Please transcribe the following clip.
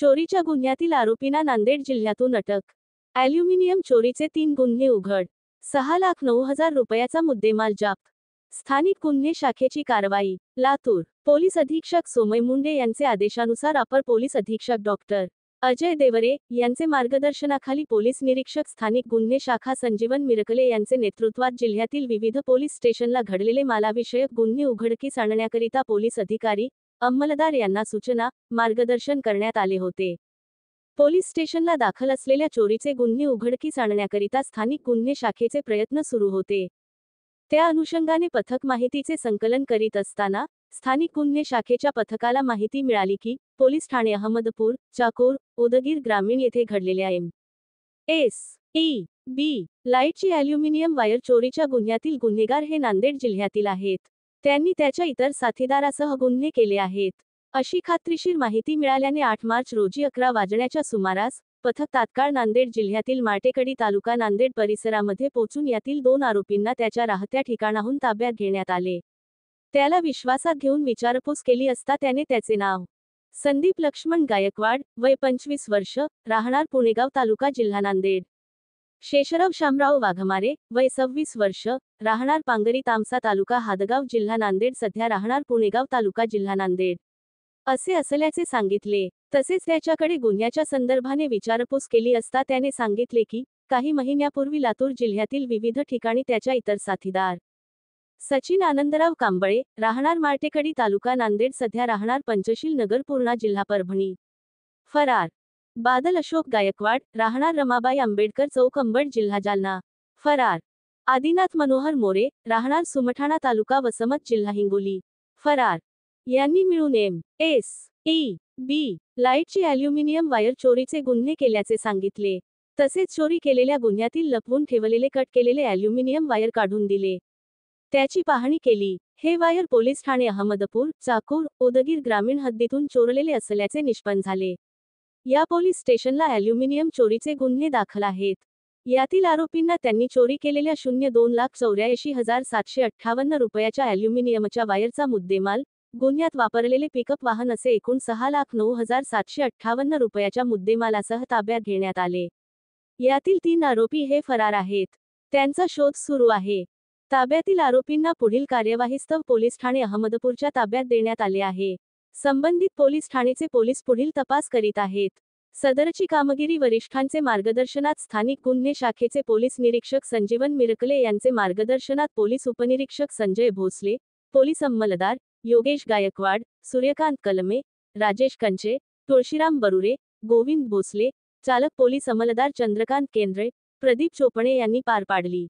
चोरीच्या गुन्ह्यातील आरोपींना नांदेड जिल्ह्यातून अटक. ॲल्युमिनियम चोरीचे 3 गुन्हे उघड. 6,09,000 रुपयाचा मुद्देमाल जप्त. स्थानिक गुन्हे शाखेची कारवाई. लातूर. पोलीस अधीक्षक सोमय मुंडे यांचे आदेशानुसार अपर पोलीस अधीक्षक डॉक्टर अजय देवरे यांचे मार्गदर्शनाखाली पोलीस निरीक्षक स्थानिक गुन्हे शाखा संजीवन मिरकले यांचे नेतृत्वात जिल्ह्यातील विविध पोलीस स्टेशनला घडलेले मालाविषयक गुन्हे उघडकीस आणण्याकरिता पोलीस अधिकारी, अंमलदार यांना सूचना, मार्गदर्शन करण्यात आले होते. पोलीस स्टेशनला दाखल असलेल्या चोरीचे गुन्हे उघडकीस आणण्याकरिता स्थानिक गुन्हे शाखेचे प्रयत्न सुरू होते. त्या अनुषंगाने पथक माहितीचे संकलन करीत असताना स्थानिक गुन्हे शाखेच्या पथकाला माहिती मिळाली की पोलीस ठाणे अहमदपूर, चाकूर, उदगीर ग्रामीण येथे घडलेल्या एम.एस.ई.बी. लाईटची ॲल्युमिनियम वायर चोरीच्या गुन्ह्यातील गुन्हेगार हे नांदेड जिल्ह्यातील आहेत. त्यांनी त्याच्या इतर साथीदारासह गुन्हे केले आहेत, अशी खात्रीशीर माहिती मिळाल्याने 8 मार्च रोजी 11 वाजण्याच्या सुमारास पथक तात्काळ नांदेड जिल्ह्यातील माटेकडी तालुका नांदेड परिसरामध्ये पोहोचून यातील 2 आरोपींना त्याच्या राहत्या ठिकाणाहून ताब्यात घेण्यात आले. त्याला विश्वासात घेऊन विचारपूस केली असता त्याने त्याचे नाव संदीप लक्ष्मण गायकवाड, वय 25 वर्ष, राहणार पुणेगाव तालुका जिल्हा नांदेड. शेषराव शामराव वाघमारे, वय 26 वर्ष, राहणार पांगरी तामसा तालुका हादगाव जिल्हा नांदेड, सध्या राहणार पुणेगाव तालुका जिल्हा नांदेड असे असल्याचे सांगितले. तसेच त्याच्याकडे गुन्ह्याच्या संदर्भाने विचारपूस केली असता त्याने सांगितले की काही महिन्यापूर्वी लातूर जिल्ह्यातील विविध ठिकाणी त्याच्या इतर साथीदार सचिन आनंदराव कांबळे, राहणार माटेकडी तालुका नांदेड, सध्या राहणार पंचशील नगर पूर्णा जिल्हा परभणी फरार. बादल अशोक गायकवाड, राहणार रमाबाई आंबेडकर चौक अंबड जिल्हा जालना फरार. आदिनाथ मनोहर मोरे, राहणार सुमठाणा तालुका वसमत जिल्हा हिंगोली फरार. यांनी मिळून एम.एस.ई.बी. लाईटची ॲल्युमिनियम वायर चोरीचे गुन्हे केल्याचे सांगितले. तसेच चोरी केलेल्या गुन्ह्यातील लपवून ठेवलेले कट केलेले ॲल्युमिनियम वायर काढून दिले. त्याची पाहणी केली. हे वायर पोलीस ठाणे अहमदपूर, चाकूर, उदगीर ग्रामीण हद्दीतून चोरलेले असल्याचे निष्पन्न झाले. या पोलीस स्टेशनला ॲल्युमिनियम चोरीचे गुन्हे दाखल आहेत. यातील आरोपींना त्यांनी चोरी केलेल्या 2,84,758 रुपयाच्या ॲल्युमिनियमच्या वायरचा मुद्देमाल, गुन्ह्यात वापरलेले पिकअप वाहन असे एकूण 6,09,758 रुपयाच्या मुद्देमालासह ताब्यात घेण्यात आले. यातील 3 आरोपी हे फरार आहेत. त्यांचा शोध सुरू आहे. ताब्यातील आरोपींना पुढील कार्यवाहीस्तव पोलीस ठाणे अहमदपूरच्या ताब्यात देण्यात आले आहे. संबंधित पोलीस ठाणेचे पोलीस पुढील तपास करीत आहेत. सदरची कामगिरी वरिष्ठांचे मार्गदर्शनात स्थानिक गुन्हे शाखेचे पोलीस निरीक्षक संजीवन मिरकले यांचे मार्गदर्शनात पोलीस उपनिरीक्षक संजय भोसले, पोलीस अंमलदार योगेश गायकवाड, सूर्यकांत कलमे, राजेश कंचे, तुळशीराम बरुरे, गोविंद भोसले, चालक पोलीस अंमलदार चंद्रकांत केंद्रे, प्रदीप चोपणे यांनी पार पाडली.